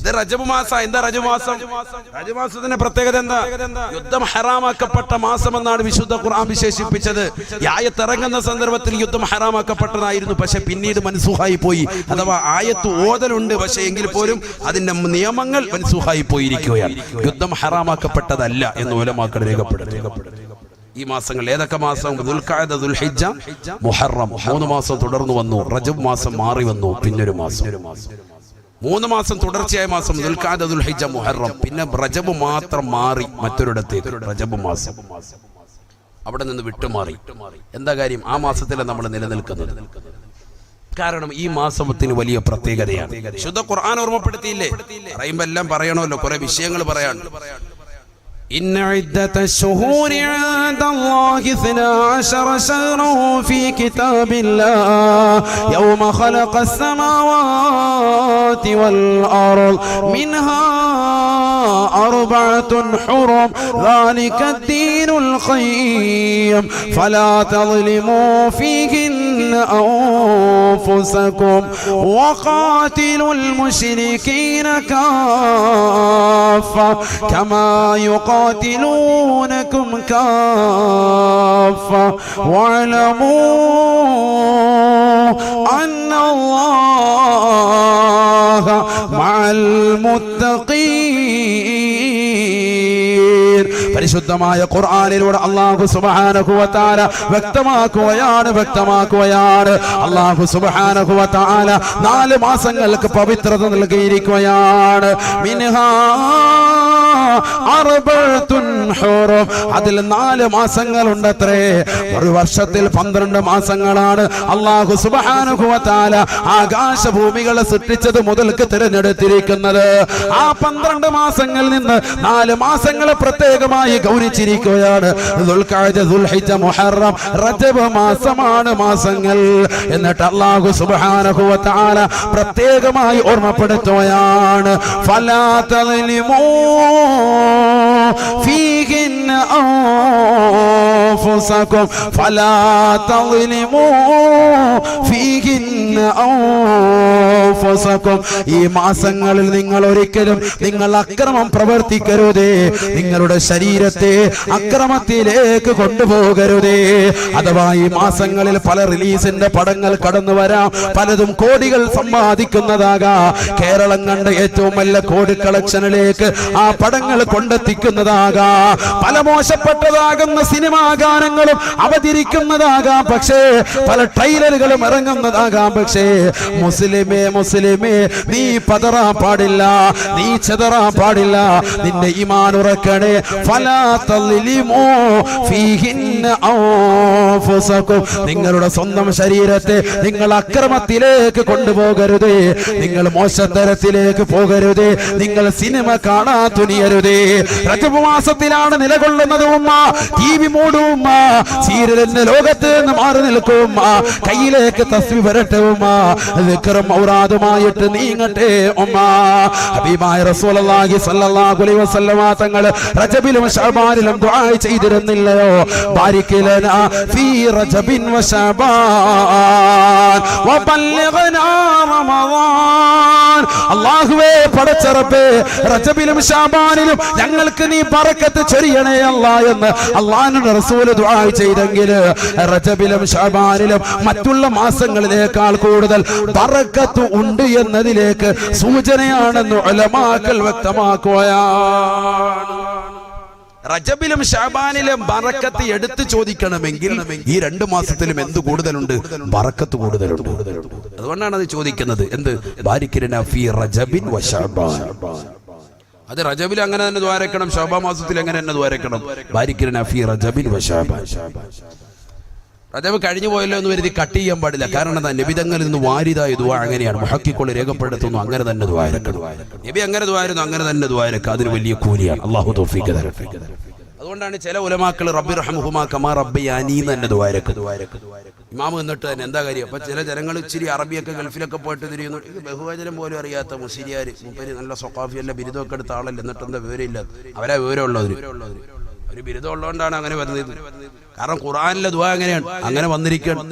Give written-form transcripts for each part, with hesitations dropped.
ഇത് റജബ് മാസം. എന്താ റജബ് മാസം? റജബ് മാസത്തിന്റെ പ്രത്യേകത എന്താ? യുദ്ധം ഹറാമാക്കപ്പെട്ട മാസം എന്നാണ് വിശുദ്ധ ഖുർആൻ വിശേഷിപ്പിച്ചത്. ഈ ആയത്ത് ഇറങ്ങുന്ന സന്ദർഭത്തിൽ യുദ്ധം ഹറാമാക്കപ്പെട്ടതായിരുന്നു, പക്ഷെ പിന്നീട് മൻസൂഖായി പോയി. അഥവാ ആയത്ത് ഓതലുണ്ട്, പക്ഷെ എങ്കിൽ പോലും അതിന്റെ നിയമങ്ങൾ മൻസൂഖായി പോയിരിക്കുകയാണ്. യുദ്ധം ഹറാമാക്കപ്പെട്ടതല്ല എന്ന് ഉലമാക്കൾ രേഖപ്പെടുത്തി. ഈ മാസങ്ങൾ ഏതൊക്കെ മാസം? ദുൽഖഅദ, ദുൽഹിജ്ജ, മുഹറം. 3 മാസം തുടർന്നു വന്നു. റജബ് മാസം മാറി വന്നു, പിന്നൊരു മാസം. 3 മാസം തുടർച്ചയായ മാസം ദുൽഖഅദ, ദുൽഹിജ്ജ, മുഹറം. പിന്നെ റജബ് മാത്രം മാറി മറ്റൊരിടത്തേക്ക്. റജബ് മാസം അവിടെ നിന്ന് വിട്ടുമാറി. എന്താ കാര്യം? ആ മാസത്തിലാണ് നമ്മൾ നിലനിൽക്കുന്നത്. കാരണം ഈ മാസത്തിന് വലിയ പ്രത്യേകതയാണ്. ശുദ്ധ ഖുർആൻ ഓർമ്മപ്പെടുത്തിയില്ലേ? പറയുമ്പോ എല്ലാം പറയണമല്ലോ, കുറെ വിഷയങ്ങൾ പറയാനുണ്ട്. إن عدة الشهور عند الله 12 شهرا في كتاب الله يوم خلق السماوات والأرض منها 4 حرم ذلك الدين القيم فلا تظلموا فيهن أنفسكم وقاتلوا المشركين كافة كما يقاتلونكم كافة واعلموا أن الله مع المتقين. പരിശുദ്ധമായ ഖുർആനിലൂടെ അല്ലാഹു സുബ്ഹാനഹു വ തആല വ്യക്തമാക്കുകയാണ്. അല്ലാഹു സുബ്ഹാനഹു വ തആല 4 മാസങ്ങൾക്ക് പവിത്രത നൽകിയിരിക്കുകയാണ്. മിൻഹാ 4 ഹുറും. അതിൽ 4 മാസങ്ങളുണ്ടത്രേ. ഒരു വർഷത്തിൽ 12 മാസങ്ങളാണ് അല്ലാഹു സുബ്ഹാനഹു വ തആല ആകാശഭൂമികളെ സൃഷ്ടിച്ചത് മുതൽക്ക് തിരഞ്ഞെടുത്തിരിക്കുന്നത്. ആ 12 മാസങ്ങളിൽ നിന്ന് 4 മാസങ്ങളെ പ്രത്യേകമായി ഗൗനിച്ചിരിക്കുകയാണ്. ദുൽഖഅദ, ദുൽഹിജ്ജ, മുഹറം, റജബ് മാസമാണ് മാസങ്ങൾ. എന്നിട്ട് അല്ലാഹു സുബ്ഹാനഹു വ തആല പ്രത്യേകമായി ഓർമ്മപ്പെടുത്തുകയാണ്. ഫലാ തളിമൂ فيهن أنفسكم فلا تظلموا فيهن أنفسكم. ഈ മാസങ്ങളിൽ നിങ്ങൾ ഒരിക്കലും അക്രമം പ്രവർത്തിക്കരുതേ. നിങ്ങളുടെ ശരീരത്തെ അക്രമത്തിലേക്ക് കൊണ്ടുപോകരുതേ. അഥവാ ഈ മാസങ്ങളിൽ പല റിലീസിന്റെ പടങ്ങൾ കടന്നു വരാം. പലതും കോടികൾ സമ്പാദിക്കുന്നതാകാം. കേരളം കണ്ട ഏറ്റവും വലിയ കോടി കളക്ഷനിലേക്ക് ആ പടങ്ങൾ കൊണ്ടെത്തിക്കുന്നതാകാം. പല മോശപ്പെട്ടതാകുന്ന സിനിമാ ഗാനങ്ങളും അവതരിക്കുന്നതാകാം. പക്ഷേ പല ട്രെയിലറുകളും ഇറങ്ങുന്നതാകാം. പക്ഷേ മുസ്ലിമേ നീ പതറാൻ പാടില്ല, നീ ചെതറാൻ പാടില്ല. നിന്റെ ഈമാൻ ഉറക്കണേ. ഫലാ തളിമൂ ഫീഹിന്ന അൻഫുസകും. നിങ്ങളുടെ സ്വന്തം ശരീരത്തെ നിങ്ങൾ അക്രമത്തിലേക്ക് കൊണ്ടുപോകരുതേ. നിങ്ങൾ മോശത്തരത്തിലേക്ക് പോകരുതേ. നിങ്ങൾ സിനിമ കാണാൻ തുനിയരുതേ. റജബ് മാസത്തിലാണ് നിലകൊള്ളുന്നത് ഉമ്മ. ടിവി മൂടും ഉമ്മ. സീരിയലിന്റെ ലോകത്ത് നിന്ന് മാറി നിൽക്കും ഉമ്മ. കയ്യിലേക്ക് തസ്ബീഹ് വരട്ടെ ഉമ്മ. ദിക്റും ഔറാദുമായിട്ട് നീങ്ങട്ടെ ഉമ്മ. ഹബീബായ റസൂലുള്ളാഹി സ്വല്ലല്ലാഹു അലൈഹി വസല്ലമ തങ്ങൾ റജബിലും ശഅബാനിലും ദുആ ചെയ്തിരുന്നില്ലയോ? ബാരിക് ലനാ ഫീ റജബിൻ വ ശഅബാൻ വബല്ലിഗ്നാ റമളാൻ. അല്ലാഹുവേ, പടച്ച റബ്ബേ, റജബിലും ശഅബാനിലും ഞങ്ങൾക്ക് നീ ബറക്കത്ത് ചൊരിയണേ അല്ലാ എന്ന് അല്ലാഹുവിന്റെ റസൂൽ ദുആ ചെയ്തെങ്കിൽ റജബിലും ശഅബാനിലും മറ്റുള്ള മാസങ്ങളിലേക്കാൾ കൂടുതൽ ബറക്കത്ത് ഉണ്ട് എന്നതിലേക്ക് സൂചനയാണെന്ന് ഉലമാക്കൾ വ്യക്തമാക്കുകയാണ്. റജബിലും ശഅബാനിലും ബറക്കത്ത് എടുത്തു ചോദിക്കണമെങ്കിൽ ഈ 2 മാസത്തിലും എന്ത് കൂടുതലുണ്ട്? ബറക്കത്ത് കൂടുതലുണ്ട്. അതുകൊണ്ടാണ് അത് ചോദിക്കുന്നത്. എന്ത്? ബാരിക് ലനാ ഫീ റജബിൻ വ ശഅബാൻ. അത് റജബിൽ അങ്ങനെ തന്നെ ദ്വാരക്കണം, ശഅബാൻ മാസത്തിൽ അങ്ങനെ തന്നെ ദ്വാരക്കണം. ബാരിക് ലനാ ഫീ റജബിൻ വ ശഅബാൻ. റജബ് കഴിഞ്ഞു പോയല്ലോ എന്ന് കരുതി കട്ട് ചെയ്യാൻ പാടില്ല. കാരണം എന്താ? നബിതങ്ങളിൽ നിന്ന് വാരിതായ ദുആ അങ്ങനെയാണ്. മുഹഖിഖുകൾ രേഖപ്പെടുത്തുന്നു, അങ്ങനെ തന്നെ ദ്വാരക്കണം. നബി അങ്ങനെ ദ്വാരുന്നു, അങ്ങനെ തന്നെ ദ്വാരക്കുക. അതിന് വലിയ കൂലിയാണ്. അല്ലാഹു തൗഫീഖ് തരട്ടെ. അതുകൊണ്ടാണ് ചില ഉലമാക്കൾ റബ്ബി റഹ്മഹുമാ കമാ റബ്ബയാനി എന്ന് ദ്വാരക്കുക. ഇമാം എന്നിട്ട് തന്നെ എന്താ കാര്യം? അപ്പൊ ചില ജനങ്ങൾ ഇച്ചിരി അറബിയൊക്കെ ഗൾഫിലൊക്കെ പോയിട്ട് തിരിയുന്നു. ഇത് ബഹുവചനം പോലും അറിയാത്ത മുസ്ലിയാർ, മുപ്പര് നല്ല സൊക്കാഫി, നല്ല ബിരുദമൊക്കെ എടുത്ത ആളല്ല, എന്നിട്ട് എന്താ വിവരമില്ലാത്ത അവരാ വിവരമുള്ളവർ. ഒരു ബിരുദം ഉള്ളതുകൊണ്ടാണ് അങ്ങനെ വരുന്നത്. കാരണം ഖുർആനിലെ ദുആ എങ്ങനെയാണ്, അങ്ങനെ വന്നിരിക്കണം.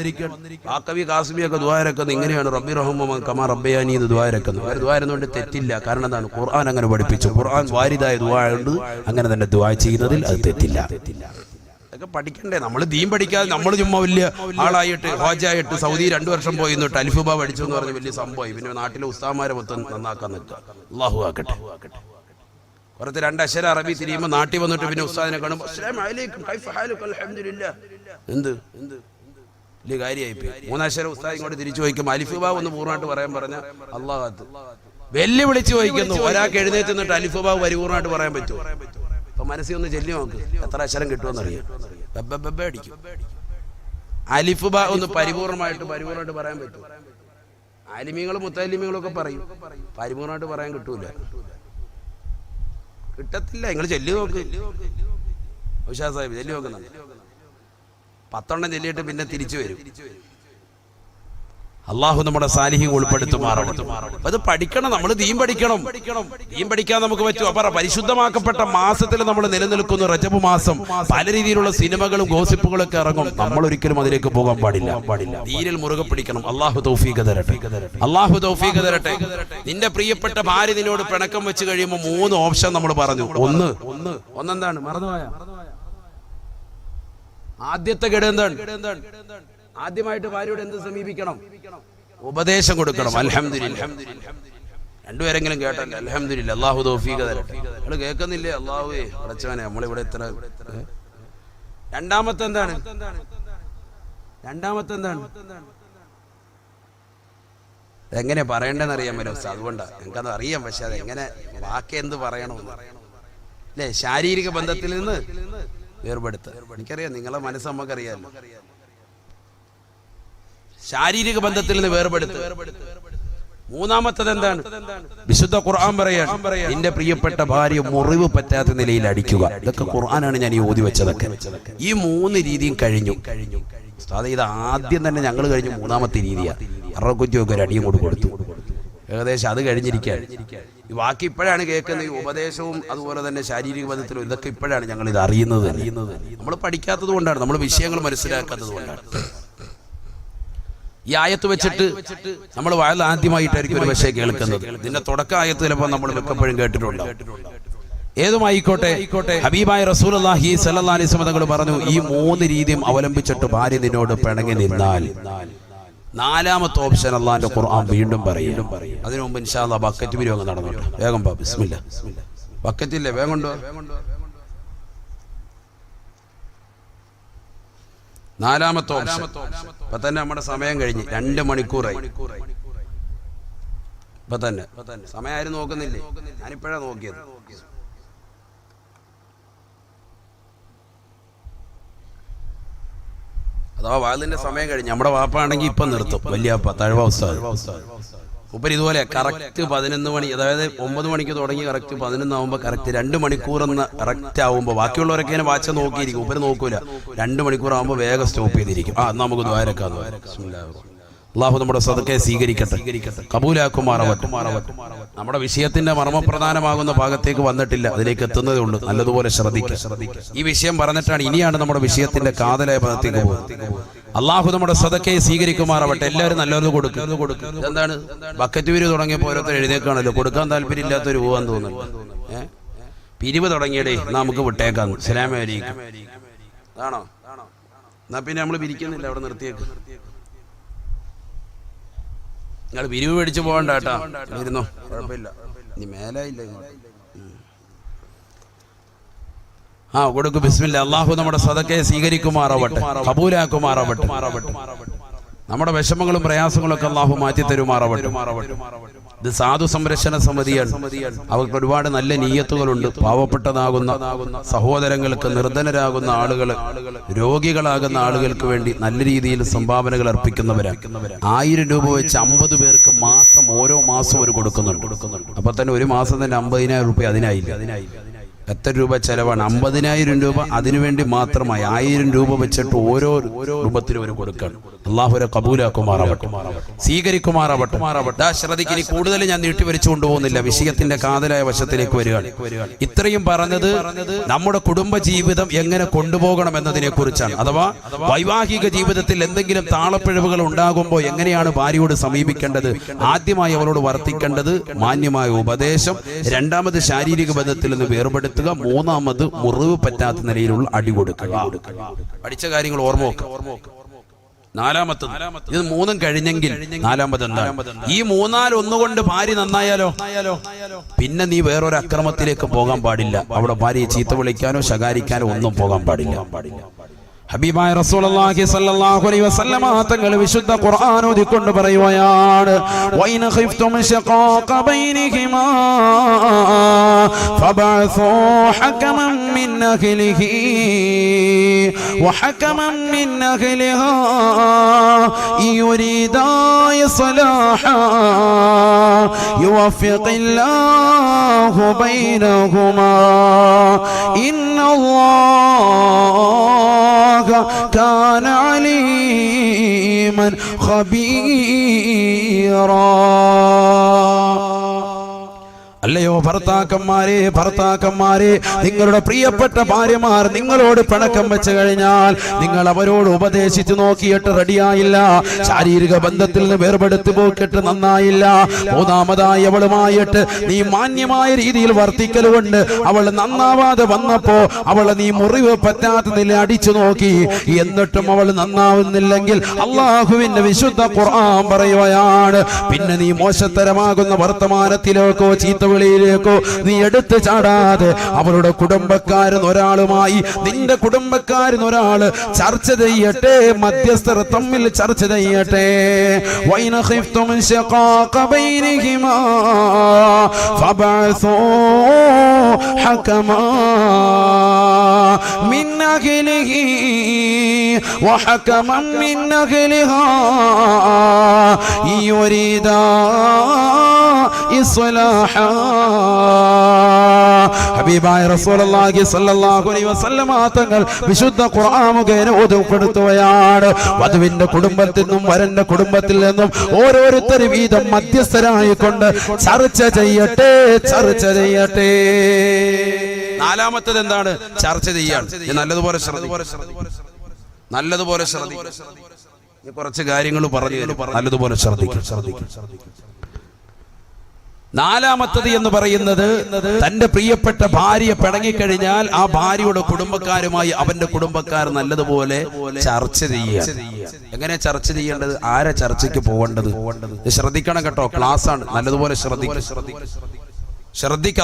വാക്കവി കാസിമി ഒക്കെ ദുആ ഇറക്കുന്നത് ഇങ്ങനെയാണ്, റബ്ബി റഹ്മ കമാ റബ്ബയാനി എന്ന് ദുആ ഇറക്കുന്നത്. അവർ ദുആ ഇരുന്നുകൊണ്ട് തെറ്റില്ല. കാരണം എന്താണ്, ഖുർആൻ അങ്ങനെ പഠിപ്പിച്ചു. ഖുർആൻ വാരിദായ ദുആ ഉണ്ട്, അങ്ങനെ തന്നെ ദുആ ചെയ്യുന്നതിൽ അത് തെറ്റില്ല. അതൊക്കെ പഠിക്കണ്ടേ? നമ്മൾ ദീൻ പഠിക്കാതെ നമ്മൾ ചുമ്മാ വലിയ ആളായിട്ട് ഹോജായിട്ട് സൗദി 2 വർഷം പോയി എന്നിട്ട് അൽഫുബ പഠിച്ചു എന്ന് പറഞ്ഞ് വലിയ സംഭവമായി. പിന്നെ നാട്ടിലെ ഉസ്താമാരെ മൊത്തം നന്നാക്കാൻ നിൽക്കുക. അല്ലാഹു ആക്കട്ടെ. കുറച്ച് 2 അക്ഷരം അറബി തിരിയുമ്പോൾ നാട്ടിൽ വന്നിട്ട് പിന്നെ ഉസ്താദിനെ കാണുമ്പോൾ അസ്സലാമു അലൈക്കും കൈഫ ഹാലുക അൽഹംദുലില്ലാ എന്ത് വലിയ കാര്യമായിപ്പോയി. 3 അക്ഷരം ഉസ്താദ് ഇങ്ങോട്ട് തിരിച്ചു ചോദിക്കുമ്പോൾ അലിഫ് ബാ ഒന്ന് പൂർണ്ണമായിട്ട് പറയാൻ പറഞ്ഞാൽ അല്ലാഹു വെല്ലു വിളിച്ച് ചോദിക്കുന്നു. ഒരാൾക്ക് എഴുന്നേറ്റ് നിന്നിട്ട് അലിഫ് ബാ പരിപൂർണ്ണമായിട്ട് പറയാൻ പറ്റുമോ? അപ്പൊ മനസ്സിൽ ഒന്ന് ചെല്ലി നോക്ക്, എത്ര അക്ഷരം കിട്ടുമെന്നറിയാം. അടിക്കും. അലിഫ് ബാ ഒന്ന് പരിപൂർണ്ണമായിട്ട് പറയാൻ പറ്റും. ആലിമീങ്ങളും മുത്തലിമീങ്ങളും ഒക്കെ പറയും, പരിപൂർണ്ണമായിട്ട് പറയാൻ കിട്ടൂല, കിട്ടത്തില്ല. നിങ്ങൾ ചെല്ലി നോക്ക്. ഉഷാ സാഹിബ് ചെല്ലി നോക്കുന്നുണ്ട്. 10 ചെല്ലിയിട്ട് പിന്നെ തിരിച്ചു വരും. അള്ളാഹു നമ്മുടെ സാലിഹ്യം ഉൾപ്പെടുത്തുമാറാവട്ടെ. അത് പഠിക്കണം, നമ്മൾ ദീൻ പഠിക്കണം. ദീൻ പഠിക്കാൻ നമുക്ക് പറ്റും. അപ്പൊ പരിശുദ്ധമാക്കപ്പെട്ട മാസത്തിൽ നമ്മൾ നിലനിൽക്കുന്ന റജബ് മാസം പല രീതിയിലുള്ള സിനിമകളും ഗോസിപ്പുകളും ഒക്കെ ഇറങ്ങും. നമ്മൾ ഒരിക്കലും അതിലേക്ക് പോകാൻ പാടില്ല. ദീനിൽ മുറുകെ പിടിക്കണം. അള്ളാഹു തൗഫീഖ് തരട്ടെ. അള്ളാഹു തൗഫീഖ് തരട്ടെ. നിന്റെ പ്രിയപ്പെട്ട ഭാര്യ നിന്നോട് പിണക്കം വെച്ച് കഴിയുമ്പോൾ 3 ഓപ്ഷൻ നമ്മൾ പറഞ്ഞു. ഒന്നെന്താണ്, മറന്നുപോയ ആദ്യത്തെ ഘടകം എന്താണ്? ആദ്യമായിട്ട് ഭാര്യയോട് എന്ത് സമീപിക്കണം? ഉപദേശം കൊടുക്കണം. അൽഹംദുലില്ലാ. 2 പേരെങ്കിലും കേട്ടല്ലേ? അൽഹംദുലില്ലാ. അല്ലാഹു തൗഫീഖ് തരട്ടെ. നിങ്ങൾ കേൾക്കുന്നില്ലേ? അല്ലാഹുവേ അടച്ചവനെ, നമ്മളിവിടെ എത്ര. രണ്ടാമത്തെ എന്താണ്? എങ്ങനെ പറയണ്ടെന്ന് അറിയാൻ പറ്റും. അതുകൊണ്ടാണ് എനിക്കത് അറിയാം. പക്ഷെ അത് എങ്ങനെ വാക്ക് എന്ത് പറയണമെന്ന് അല്ലേ? ശാരീരിക ബന്ധത്തിൽ നിന്ന് വേർപെടുത്തുക. എനിക്കറിയാം, നിങ്ങളെ മനസ്സ് നമുക്കറിയാമല്ലോ. ശാരീരിക ബന്ധത്തിൽ നിന്ന് വേർപെടുത്തുക. മൂന്നാമത്തത് എന്താണ്? വിശുദ്ധ ഖുർആൻ പറയാണ്, നിന്റെ പ്രിയപ്പെട്ട ഭാര്യ മുറിവ് പറ്റാത്ത നിലയിൽ അടിക്കുക. ഇതൊക്കെ ഖുർആനാണ് ഞാൻ ഈ ഓതി വെച്ചതൊക്കെ. ഈ 3 രീതിയും കഴിഞ്ഞു. ഇത് ആദ്യം തന്നെ ഞങ്ങൾ കഴിഞ്ഞു. 3ാമത്തെ രീതിയാണ് അറക്കുറ്റിയൊക്കെ ഒരു അടിയും കൊടുത്തു. ഏകദേശം അത് കഴിഞ്ഞിരിക്കുകയാണ്. ഈ ബാക്കി ഇപ്പോഴാണ് കേൾക്കുന്നത്. ഈ ഉപദേശവും അതുപോലെ തന്നെ ശാരീരിക ബന്ധത്തിലും ഇതൊക്കെ ഇപ്പോഴാണ് ഞങ്ങൾ ഇത് അറിയുന്നത്. നമ്മൾ പഠിക്കാത്തത് കൊണ്ടാണ്, നമ്മൾ വിഷയങ്ങൾ മനസ്സിലാക്കാത്തത് കൊണ്ടാണ്. ഈ ആയത്ത് വെച്ചിട്ട് നമ്മൾ വയൽ ആദ്യമായിട്ടായിരിക്കും ഒരു പക്ഷേ കേൾക്കുന്നത്. ഇതിന്റെ തുടക്ക ആയത്ത് ചിലപ്പോൾ നമ്മൾ മിക്കപ്പോഴും കേട്ടിട്ടുണ്ടാവും. ഏതുമായിക്കോട്ടെ, ഹബീബായ റസൂലുള്ളാഹി സ്വല്ലല്ലാഹി അലൈഹി വസല്ലം തങ്ങൾ പറഞ്ഞു, ഈ 3 രീതിയും അവലംബിച്ചിട്ട് ഭാര്യ നിന്നോട് പിണങ്ങി നിന്നാൽ 4ാമത്തെ ഓപ്ഷൻ അള്ളാഹിന്റെ ഖുർആൻ വീണ്ടും പറയും. അതിനു മുമ്പ് ഇൻഷാ അല്ലാഹ് ബക്കറ്റ് പിരിവ് നടന്നോട്ടെ. വേഗം പാ, ബിസ്മില്ലാ. ബക്കറ്റില്ലേ? വേഗം കൊണ്ടോ. 4ാമത്തെ ഓപ്ഷൻ. ഇപ്പൊ തന്നെ നമ്മുടെ സമയം കഴിഞ്ഞ് 2 മണിക്കൂറായി. ഇപ്പൊ തന്നെ സമയം ആരും നോക്കുന്നില്ലേ? ഞാനിപ്പോഴാണ് നോക്കിയത്. അഥവാ വാതിലിന്റെ സമയം കഴിഞ്ഞ് നമ്മുടെ വാപ്പാണെങ്കിൽ ഇപ്പൊ നിർത്തും. വലിയ തഴവ ഉസ്താദ് ഉപ്പർ ഇതുപോലെ കറക്റ്റ് 11 മണി, അതായത് 9 മണിക്ക് തുടങ്ങി കറക്റ്റ് 11 ആവുമ്പോൾ കറക്റ്റ് 2 മണിക്കൂറെന്ന് കറക്റ്റ് ആവുമ്പോൾ ബാക്കിയുള്ളവരൊക്കെ ഇങ്ങനെ വാച്ച നോക്കിയിരിക്കും. ഉപ്പര് നോക്കൂല. 2 മണിക്കൂർ ആകുമ്പോൾ വേഗം സ്റ്റോപ്പ് ചെയ്തിരിക്കും. നമുക്ക് ദ്വാരക്കാം. അള്ളാഹു നമ്മുടെ സദഖയെ സ്വീകരിക്കട്ടെ, കബൂലാക്കുമാറാവട്ടെ. നമ്മുടെ വിഷയത്തിന്റെ മർമ്മപ്രധാനമാകുന്ന ഭാഗത്തേക്ക് വന്നിട്ടില്ല, അതിലേക്ക് എത്തുന്നതേ ഉള്ളൂ. നല്ലതുപോലെ ശ്രദ്ധിക്കുക. ഈ വിഷയം പറഞ്ഞിട്ടാണ് ഇനിയാണ് നമ്മുടെ വിഷയത്തിന്റെ കാതലായ ഭാഗത്തേക്ക് പോകുന്നത്. അള്ളാഹു നമ്മുടെ സദഖയെ സ്വീകരിക്കുമാറാവട്ടെ. എല്ലാവരും നല്ലൊരു കൊടുക്കും. എന്താണ് ബക്കറ്റ് പിരിവ് തുടങ്ങിയപ്പോൾ ഓരോരുത്തർ എഴുന്നേക്കാണല്ലോ. കൊടുക്കാൻ താല്പര്യം ഇല്ലാത്തൊരു പോകാൻ തോന്നുന്നു. പിരിവ് തുടങ്ങിയടേ, നമുക്ക് വിട്ടേക്കാം. അസ്സലാമു അലൈക്കും. ആണോ? എന്നാ പിന്നെ നമ്മൾ പിരിക്കുന്നില്ല, അവിടെ നിർത്തിയേക്ക്. നിങ്ങൾ പിരിവ് മേടിച്ചു പോകണ്ട കേട്ടാ, ഇരുന്നോ, കുഴപ്പമില്ല. ഇനി മേലായില്ല. കൊടുക്കും. ബിസ്മില്ലാ. അല്ലാഹു നമ്മുടെ സദഖയെ സ്വീകരിക്കുമാറാവട്ടെ, കബൂലാക്കുമാറാവട്ടെ. നമ്മുടെ വിഷമങ്ങളും പ്രയാസങ്ങളും ഒക്കെ അല്ലാഹു മാറ്റി തരുമാറാവട്ടെ. ഇത് സാധു സംരക്ഷണ സമിതിയാണ്. അവർക്ക് ഒരുപാട് നല്ല നീയത്തുകളുണ്ട്. പാവപ്പെട്ടതാകുന്ന സഹോദരങ്ങൾക്ക്, നിർധനരാകുന്ന ആളുകൾ, രോഗികളാകുന്ന ആളുകൾക്ക് വേണ്ടി നല്ല രീതിയിൽ സംഭാവനകൾ അർപ്പിക്കുന്നവരാണ്. 1000 രൂപ വെച്ച് 50 പേർക്ക് ഓരോ മാസം അവർ കൊടുക്കുന്നുണ്ട്. അപ്പൊ തന്നെ ഒരു മാസം തന്നെ 50,000 രൂപ അതിനായില്ല. എത്ര രൂപ ചെലവാണ്? 50,000 രൂപ അതിനുവേണ്ടി മാത്രമായി 1000 രൂപ വെച്ചിട്ട് ഓരോ രൂപത്തിലും ഒരു കൊടുക്കണം. അള്ളാഹുരെ കബൂലാക്കുമാറാവട്ടെ, സ്വീകരിക്കുമാറാവട്ടെ. ശ്രദ്ധിക്ക്, ഇനി കൂടുതൽ ഞാൻ നീട്ടിവരിച്ചു കൊണ്ടുപോകുന്നില്ല, വിഷയത്തിന്റെ കാതലായ വശത്തിലേക്ക് വരികയാണ്. ഇത്രയും പറഞ്ഞത് നമ്മുടെ കുടുംബ ജീവിതം എങ്ങനെ കൊണ്ടുപോകണം എന്നതിനെ കുറിച്ചാണ്. അഥവാ വൈവാഹിക ജീവിതത്തിൽ എന്തെങ്കിലും താളപ്പിഴവുകൾ ഉണ്ടാകുമ്പോൾ എങ്ങനെയാണ് ഭാര്യയോട് സമീപിക്കേണ്ടത്? ആദ്യമായി അവളോട് വർത്തിക്കേണ്ടത് മാന്യമായ ഉപദേശം, രണ്ടാമത് ശാരീരിക ബന്ധത്തിൽ നിന്ന് വേർപെടുത്തുക, മൂന്നാമത് മുറിവ് പറ്റാത്ത നിലയിലുള്ള അടി കൊടുക്കുക. പഠിച്ച കാര്യങ്ങൾ ഓർമ്മ വെക്കുക. നാലാമത്തത്, ഇത് മൂന്നും കഴിഞ്ഞെങ്കിൽ നാലാമത് എന്താണ്? ഈ മൂന്നാലൊന്നുകൊണ്ട് ഭാര്യ നന്നായാലോ? പിന്നെ നീ വേറൊരു അക്രമത്തിലേക്ക് പോകാൻ പാടില്ല. അവിടെ ഭാര്യയെ ചീത്ത വിളിക്കാനോ ശകാരിക്കാനോ ഒന്നും പോകാൻ പാടില്ല. ഹബീബായ റസൂലുള്ളാഹി സ്വല്ലല്ലാഹു അലൈഹി വസല്ലമ തങ്ങൾ വിശുദ്ധ ഖുർആൻ ഓതിക്കൊണ്ട് പറയുകയാണ്, വൈന ഖിഫ്തും ശഖാഖ ബൈനഹിമാ ഫബഅസൂ ഹകമൻ മിൻ അഹ്ലിഹി വഹകമൻ മിൻ അഹ്ലിഹാ യുരീദാ ഇസ്ലാഹാ യുവഫിഖില്ലാഹു ബൈനഹുമാ ഇന്നല്ലാഹ كان عليما خبيرا. അല്ലയോ ഭർത്താക്കന്മാരെ, നിങ്ങളുടെ പ്രിയപ്പെട്ട ഭാര്യമാർ നിങ്ങളോട് പിണക്കം വെച്ച് കഴിഞ്ഞാൽ നിങ്ങൾ അവരോട് ഉപദേശിച്ചു നോക്കിയിട്ട് റെഡിയായില്ല, ശാരീരിക ബന്ധത്തിൽ നിന്ന് വേർപെടുത്തു പോക്കിട്ട് നന്നായില്ല, മൂന്നാമതായി അവളുമായിട്ട് നീ മാന്യമായ രീതിയിൽ വർത്തിക്കലുകൊണ്ട് അവൾ നന്നാവാതെ വന്നപ്പോ അവളെ നീ മുറിവ് പറ്റാത്ത നില അടിച്ചു നോക്കി, എന്നിട്ടും അവൾ നന്നാവുന്നില്ലെങ്കിൽ അള്ളാഹുവിന്റെ വിശുദ്ധ ഖുർആൻ പറയുകയാണ്, പിന്നെ നീ മോശത്തരമാകുന്ന വർത്തമാനത്തിലേക്കോ ചീത്തവിളിയിലേക്കോ നീ എടുത്തു ചാടാതെ അവളുടെ കുടുംബക്കാരൻ ഒരാളുമായി നിന്റെ കുടുംബക്കാരൻ ഒരാള് ചർച്ച ചെയ്യട്ടെ, മധ്യസ്ഥർ തമ്മിൽ ചർച്ച ചെയ്യട്ടെ. വൈന ഖിഫ്തും ശഖാഖ ബൈനഹിമാ ഫബഅസൂ ഹകമാ മിൻ അഹ്ലിഹി വഹകമൻ മിൻ അഹ്ലിഹാ യുരീദാ ഇസ്ലാഹാ. ഹബീബായ റസൂലുള്ളാഹി സ്വല്ലല്ലാഹു അലൈഹി വസല്ലമ തങ്ങൾ വിശുദ്ധ ഖുർആൻ മുഖേന ഓതിപ്പെടുത്തുകയാണ്, വധുവിന്റെ കുടുംബത്തിൽ നിന്നും വരന്റെ കുടുംബത്തിൽ നിന്നും ഓരോരുത്തർ വീതം മധ്യസ്ഥരായിക്കൊണ്ട് ചർച്ച ചെയ്യട്ടെ. നാലാമത്തേത് എന്താണ്? ചർച്ച ചെയ്യാണ്. നല്ലതുപോലെ ശ്രദ്ധിക്കും. കുറച്ച് കാര്യങ്ങൾ പറഞ്ഞു നല്ലതുപോലെ ശ്രദ്ധിക്കും. നാലാമത്തത് എന്ന് പറയുന്നത് തന്റെ പ്രിയപ്പെട്ട ഭാര്യ പിണങ്ങിക്കഴിഞ്ഞാൽ ആ ഭാര്യയുടെ കുടുംബക്കാരുമായി അവന്റെ കുടുംബക്കാർ നല്ലതുപോലെ ചർച്ച ചെയ്യുക. എങ്ങനെ ചർച്ച ചെയ്യേണ്ടത്? ആരെ ചർച്ചയ്ക്ക് പോകേണ്ടത്? ശ്രദ്ധിക്കണം കേട്ടോ, ക്ലാസ് ആണ്. നല്ലതുപോലെ ശ്രദ്ധിക്ക.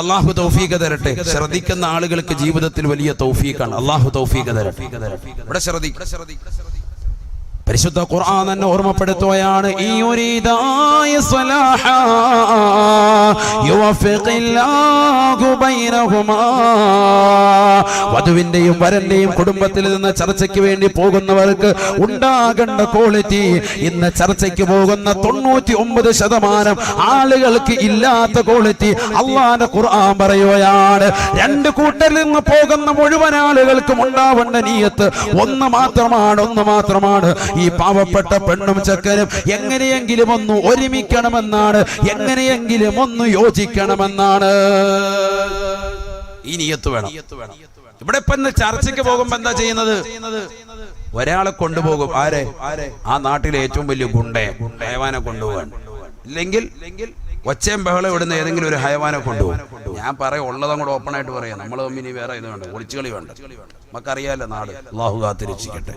അള്ളാഹു തൗഫീഖ് തരട്ടെ. ശ്രദ്ധിക്കുന്ന ആളുകൾക്ക് ജീവിതത്തിൽ വലിയ തൗഫീഖാണ്. അള്ളാഹു തൗഫീഖ് തരട്ടെ. ഇവിടെ പരിശുദ്ധ ഖുർആൻ തന്നെ ഓർമ്മപ്പെടുത്തുകയാണ്, വധുവിന്റെയും വരന്റെയും കുടുംബത്തിൽ നിന്ന് ചർച്ചയ്ക്ക് വേണ്ടി പോകുന്നവർക്ക് ഉണ്ടാകേണ്ട ക്വാളിറ്റി ഇന്ന് ചർച്ചയ്ക്ക് പോകുന്ന 99% ആളുകൾക്ക് ഇല്ലാത്ത ക്വാളിറ്റി അള്ളാഹുവിന്റെ ഖുർആൻ പറയുകയാണ്. രണ്ട് കൂട്ടരിൽ നിന്ന് പോകുന്ന മുഴുവൻ ആളുകൾക്കും ഉണ്ടാവേണ്ട നിയ്യത്ത് ഒന്ന് മാത്രമാണ്. ഈ പാവപ്പെട്ട പെണ്ണും ചെക്കനും എങ്ങനെയെങ്കിലും ഒന്ന് ഒരുമിക്കണമെന്നാണ്, എങ്ങനെയെങ്കിലും ഒന്ന് യോജിക്കണമെന്നാണ്. ഈ നിയ്യത്ത് വേണം. ഇവിടെ ഇപ്പൊ ചർച്ചയ്ക്ക് പോകുമ്പോ എന്താ ചെയ്യുന്നത്? ഒരാളെ കൊണ്ടുപോകും. ആരെ? ആ നാട്ടിലെ ഏറ്റവും വലിയ ഹയവാനെ കൊണ്ടുപോകാൻ. ഇല്ലെങ്കിൽ ഒച്ചയും ബഹളം ഇവിടുന്ന് ഏതെങ്കിലും ഒരു ഹയവാനെ കൊണ്ടുപോകും. ഞാൻ പറയാം, ഉള്ളതും കൂടെ ഓപ്പൺ ആയിട്ട് പറയാം. നമ്മൾ തമ്മിൽ വേറെ ഇത് വേണ്ട, ഒളിച്ചുകളി വേണ്ട. നമുക്കറിയാലോ നാട്. അല്ലാഹു കാത്തിരക്ഷിക്കട്ടെ.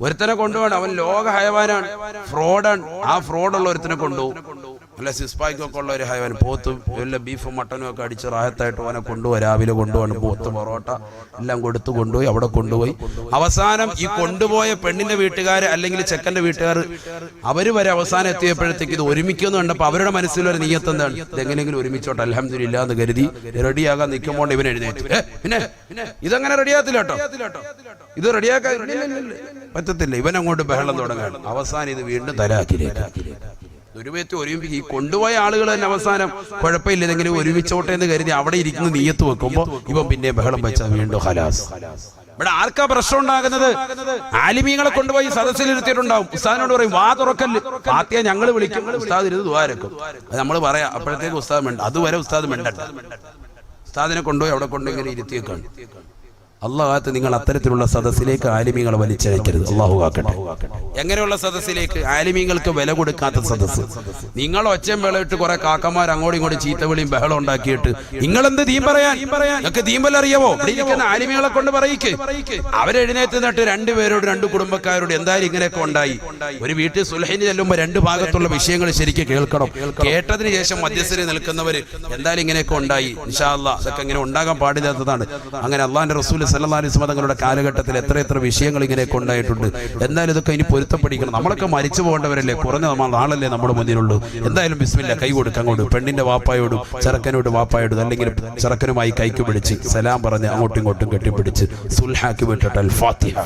ഒരുത്തനെ കൊണ്ടുപോകണം, അവൻ ലോക ഹയവാനാണ്, ഫ്രോഡാണ്. ആ ഫ്രോഡുള്ള ഒരുത്തനെ കൊണ്ടുപോകും. അല്ല സിസ്പായ്ക്കൊക്കെ ഉള്ള ഒരു ഹയവാൻ, പോത്ത് വല്ല ബീഫും മട്ടനും ഒക്കെ അടിച്ച് റാഹത്തായിട്ട് അവനെ കൊണ്ടുപോയി. രാവിലെ കൊണ്ടുപോകണം, പോത്ത് പൊറോട്ട എല്ലാം കൊടുത്ത് കൊണ്ടുപോയി. അവിടെ കൊണ്ടുപോയി അവസാനം ഈ കൊണ്ടുപോയ പെണ്ണിന്റെ വീട്ടുകാർ അല്ലെങ്കിൽ ചെക്കന്റെ വീട്ടുകാർ അവര് വരെ അവസാനം എത്തിയപ്പോഴത്തേക്ക് ഇത് ഒരുമിക്കുമെന്ന് കണ്ടപ്പോൾ അവരുടെ മനസ്സിലൊരു നിയ്യത്ത് എന്താണ്? ഇതെങ്ങനെയെങ്കിലും ഒരുമിച്ചോട്ടെ അൽഹംദുലില്ലാ എന്ന് കരുതി റെഡിയാകാൻ നിൽക്കുമ്പോൾ ഇവൻ എഴുന്നേറ്റ്. പിന്നെ ഇതങ്ങനെ റെഡിയാകത്തില്ല കേട്ടോ, ഇത് റെഡിയാക്കാൻ പറ്റത്തില്ല. ഇവനങ്ങോട്ട് ബഹളം തുടങ്ങാണ്. അവസാനം ഇത് വീണ്ടും തലാഖിലേക്ക്. ദുരുപയോഗത്തെ ഒരുമിപ്പിക്കും. ഈ കൊണ്ടുപോയ ആളുകൾ തന്നെ അവസാനം കുഴപ്പമില്ലെങ്കിലും ഒരുമിച്ചോട്ടെ എന്ന് കരുതി അവിടെ ഇരിക്കുന്ന നീയത്ത് വെക്കുമ്പോൾ ഇവൻ പിന്നെ ബഹളം വെച്ചാൽ വീണ്ടും ഖലാസ്. ഇവിടെ ആർക്കാ പ്രശ്നം ഉണ്ടാകുന്നത്? ആലിമീങ്ങളെ കൊണ്ടുപോയി സദസ്സിലിരുത്തിയിട്ടുണ്ടാവും. ഉസ്താദിനോട് പറയും വാ തുറക്കല്ല്, ഫാത്തിഹ ഞങ്ങൾ വിളിക്കും, ഉസ്താദ് ഇരുന്ന് ദുആ രക്കും. അത് നമ്മൾ പറയാം, അപ്പോഴത്തേക്ക് ഉസ്താദ് മിണ്ട. അതുവരെ ഉസ്താദ് മിണ്ടണ്ട. ഉസ്താദിനെ കൊണ്ടുപോയി അവിടെ കൊണ്ടിങ്ങനെ ഇരുത്തിയേക്കാണ്. അള്ളാഹു കാത്ത് നിങ്ങൾ അത്തരത്തിലുള്ള സദസ്സിലേക്ക് ആലിമീങ്ങളെ വലിച്ചയക്കരുത്. അള്ളാഹു കാക്കട്ടെ. എങ്ങനെയുള്ള സദസ്സിലേക്ക്? ആലിമീങ്ങൾക്ക് വില കൊടുക്കാത്ത സദസ്സ്. നിങ്ങൾ ഒച്ചയും വേളയിട്ട് കുറെ കാക്കന്മാർ അങ്ങോട്ടും ഇങ്ങോട്ടും ചീത്തവിളിയും ബഹളം ഉണ്ടാക്കിയിട്ട് നിങ്ങൾ എന്ത് ദീൻ പറയാൻ? നിങ്ങൾക്ക് ദീൻ വല്ല അറിയാവോ? ഇവിടെ ഇരിക്കുന്ന ആലിമീങ്ങളെ കൊണ്ട് പറയിക്ക്. അവരെഴുന്നേറ്റ് നിന്നിട്ട് രണ്ടുപേരോട്, രണ്ട് കുടുംബക്കാരോട് എന്തായാലും ഇങ്ങനെയൊക്കെ ഉണ്ടായി. ഒരു വീട്ടിൽ സുൽഹിന് ചെല്ലുമ്പോൾ രണ്ട് ഭാഗത്തുള്ള വിഷയങ്ങൾ ശരിക്കും കേൾക്കണം. കേട്ടതിന് ശേഷം മധ്യസ്ഥര് നിൽക്കുന്നവർ എന്തായാലും ഇങ്ങനെയൊക്കെ ഉണ്ടായി, ഇൻഷാ അല്ലാഹ് അതൊക്കെ ഇങ്ങനെ ഉണ്ടാകാൻ പാടില്ലാത്തതാണ്. അങ്ങനെ അള്ളാഹിന്റെ റസൂൽ സല്ലല്ലാഹു അലൈഹി വസല്ലം തങ്ങളുടെ കാലഘട്ടത്തിൽ എത്ര വിഷയങ്ങൾ ഇങ്ങനെയൊക്കെ ഉണ്ടായിട്ടുണ്ട്. എന്തായാലും ഇതൊക്കെ ഇനി പൊരുത്തപ്പെടിക്കണം. നമ്മളൊക്കെ മരിച്ചു പോകേണ്ടവരല്ലേ, കുറഞ്ഞ നാളല്ലേ നമ്മുടെ മുന്നിലുള്ളൂ. എന്തായാലും ബിസ്മില്ല, കൈ കൊടുക്കുക അങ്ങോട്ട്. പെണ്ണിന്റെ വാപ്പായോടും ചെറുക്കനോട് വാപ്പായോടും അല്ലെങ്കിൽ ചെറുക്കനുമായി കൈക്ക് പിടിച്ച് സലാം പറഞ്ഞ് അങ്ങോട്ടും ഇങ്ങോട്ടും കെട്ടിപ്പിടിച്ച് സുൽഹാക്കി വിട്ടിട്ട് അൽ ഫാത്തിഹ,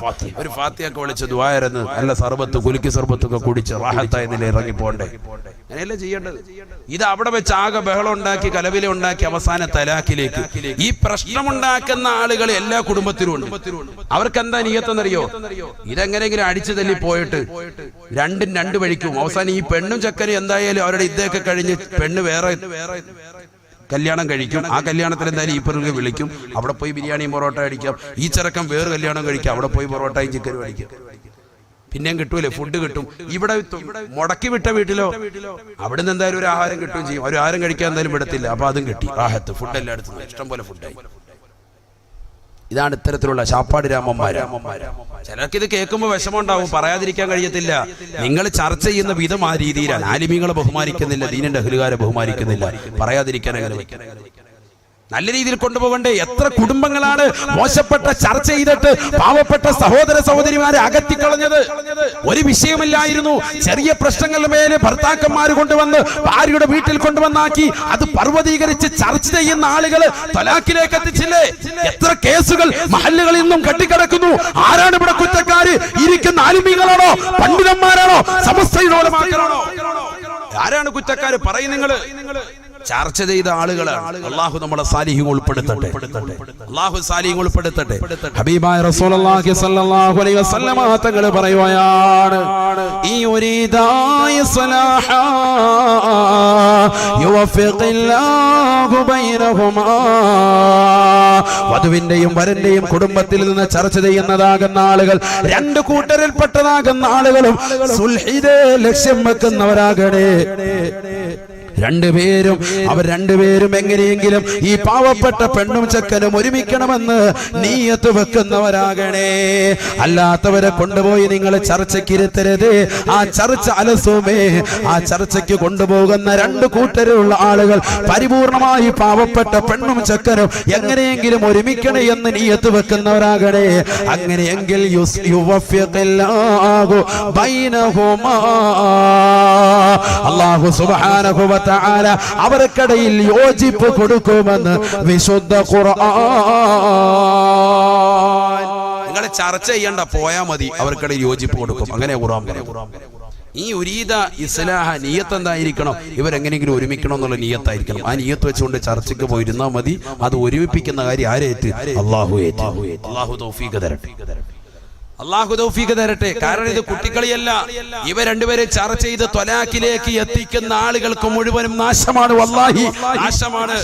ഒരു ഫാത്തിഹയൊക്കെ വിളിച്ച് ദുആയിരന്ന് നല്ല സർബത്ത് കുലുക്കി സർബത്തൊക്കെ കുടിച്ച് റാഹത്തായ നില ഇറങ്ങി പോണ്ടേ. അങ്ങനെയല്ലേ ചെയ്യേണ്ടത്? ഇത് അവിടെ വെച്ച് ആകെ ബഹളം ഉണ്ടാക്കി, കലവില ഉണ്ടാക്കി, അവസാന തലാഖിലേക്ക്. ഈ പ്രശ്നമുണ്ടാക്കുന്ന ആളുകൾ എല്ലാ കുടുംബത്തിലും ഉണ്ട്. അവർക്ക് എന്താ നിയ്യത്തെന്നറിയോ? ഇതെങ്ങനെയെങ്കിലും അടിച്ചു തല്ലി പോയിട്ട് രണ്ടും രണ്ട് വഴിക്കും. അവസാനം ഈ പെണ്ണും ചെക്കനും എന്തായാലും അവരുടെ ഇതൊക്കെ കഴിഞ്ഞ് പെണ്ണ് വേറെ കല്യാണം കഴിക്കും. ആ കല്യാണത്തിൽ എന്തായാലും ഈ പെണ്ണിനെ വിളിക്കും, അവിടെ പോയി ബിരിയാണിയും പൊറോട്ട അടിക്കാം. ഈ ചെറുക്കം വേറെ കല്യാണം കഴിക്കാം, അവിടെ പോയി പൊറോട്ടയും ചിക്കനും അടിക്കാം. പിന്നെയും കിട്ടൂലേ, ഫുഡ് കിട്ടും. ഇവിടെ മുടക്കി വിട്ട വീട്ടിലോ അവിടുന്ന് എന്തായാലും ഒരു ആഹാരം കിട്ടുകയും ചെയ്യും. ഒരു ആഹാരം കഴിക്കാൻ എന്തായാലും വിടത്തില്ല. അപ്പൊ അതും കിട്ടി, റാഹത്ത്. ഫുഡ് എല്ലായിടത്തും ഇഷ്ടം പോലെ ഫുഡായി. ഇതാണ് ഇത്തരത്തിലുള്ള ശാപ്പാട് രാമന്മാർ. ചിലർക്ക് ഇത് കേൾക്കുമ്പോൾ വിഷമമുണ്ടാവും, പറയാതിരിക്കാൻ കഴിയത്തില്ല. നിങ്ങൾ ചർച്ച ചെയ്യുന്ന വിധം ആ രീതിയിലാണ്. ആലിമീങ്ങളെ ബഹുമാനിക്കുന്നില്ല, ദീനിന്റെ അഹ്ലുകാരെ ബഹുമാനിക്കുന്നില്ല. പറയാതിരിക്കാൻ അങ്ങനെ നല്ല രീതിയിൽ കൊണ്ടുപോകണ്ടേ? എത്ര കുടുംബങ്ങളാണ് മോശപ്പെട്ട ചർച്ച ചെയ്തിട്ട് പാവപ്പെട്ട സഹോദര സഹോദരിമാരെ അകറ്റിക്കളഞ്ഞത്. ഒരു വിഷയമില്ലായിരുന്നു. ചെറിയ പ്രശ്നങ്ങളുടെ മേലെ ഭർത്താക്കന്മാർ കൊണ്ടുവന്ന് ഭാര്യയുടെ വീട്ടിൽ കൊണ്ടുവന്നാക്കി അത് പർവ്വതീകരിച്ച് ചർച്ച ചെയ്യുന്ന ആളുകൾ തലാഖിലേക്ക് എത്തിച്ചില്ലേ? എത്ര കേസുകൾ മഹല്ലുകളിൽ നിന്നും കെട്ടിക്കിടക്കുന്നു. ആരാണ് ഇവിടെ കുറ്റക്കാര്? ഇരിക്കുന്ന ആലിമീങ്ങളാണോ, പണ്ഡിതന്മാരാണോ, സമസ്തയുടെ മക്കളാണോ? ആരാണ് കുറ്റക്കാര്? പറയും നിങ്ങൾ. ചർച്ച ചെയ്ത ആളുകളാണ്. അള്ളാഹു നമ്മളെ സാലിഹ്യങ്ങൾ ഉൾപ്പെടുത്തട്ടെ. അള്ളാഹു സാലിഹ്യങ്ങൾ ഉൾപ്പെടുത്തട്ടെ. ഹബീബായ റസൂലുള്ളാഹി സ്വല്ലല്ലാഹു അലൈഹി വസല്ലം തങ്ങൾ പറയുകയാണ്, ഈ യുരീദായ സലാഹ യുവഫിഖില്ലാഹു ബൈനഹുമാ. വധുവിന്റെയും വരന്റെയും കുടുംബത്തിൽ നിന്ന് ചർച്ച ചെയ്യുന്നതാകുന്ന ആളുകൾ രണ്ട് കൂട്ടരിൽപ്പെട്ടതാകുന്ന ആളുകളും സുൽഹിദെ ലക്ഷ്യം വെക്കുന്നവരാകണേ. അവർ രണ്ടുപേരും എങ്ങനെയെങ്കിലും ഈ പാവപ്പെട്ട പെണ്ണും ചെക്കനും ഒരുമിക്കണമെന്ന് നീയത്ത് വെക്കുന്നവരാകണേ. അല്ലാത്തവരെ കൊണ്ടുപോയി നിങ്ങൾ ചർച്ചയ്ക്ക് ഇരുത്തരുത്. ആ ചർച്ച അലസുമേ. ആ ചർച്ചയ്ക്ക് കൊണ്ടുപോകുന്ന രണ്ട് കൂട്ടരുള്ള ആളുകൾ പരിപൂർണമായി പാവപ്പെട്ട പെണ്ണും ചെക്കനും എങ്ങനെയെങ്കിലും ഒരുമിക്കണേ എന്ന് നീയത്ത് വെക്കുന്നവരാകണേ. അങ്ങനെയെങ്കിൽ അല്ലാഹു സുബ്ഹാനഹു വ തആല അവർക്കിടയിൽ യോജിപ്പ് കൊടുക്കുമെന്ന് വിശുദ്ധ ഖുർആൻ. നിങ്ങൾ ചർച്ച ചെയ്യണ്ട, പോയാ മതി, അവർക്കിടയിൽ യോജിപ്പ് കൊടുക്കും. അങ്ങനെ ഖുർആൻ പറയും. ഈ ഉരീദ ഇസ്ലാഹ നീയത്ത് എന്തായിരിക്കണം? ഇവരെങ്ങനെയെങ്കിലും ഒരുമിക്കണം എന്നുള്ള നീയത്തായിരിക്കണം. ആ നീയത്ത് വെച്ചുകൊണ്ട് ചർച്ചയ്ക്ക് പോയിരുന്നാൽ മതി. അത് ഒരുമിപ്പിക്കുന്ന കാര്യം ആരേറ്റ്? അല്ലാഹു ഏറ്റ്. അല്ലാഹു തൗഫീഖ് തരട്ടെ. അള്ളാഹു തൗഫീഖ് തരട്ടെ. കാരണം ഇത് കുട്ടിക്കളിയല്ല. ഇവ രണ്ടുപേരെ ചർച്ച ചെയ്ത് ത്വലാഖിലേക്ക് എത്തിക്കുന്ന ആളുകൾക്ക് മുഴുവനും നാശമാണ്. വല്ലാഹി നാശമാണ്.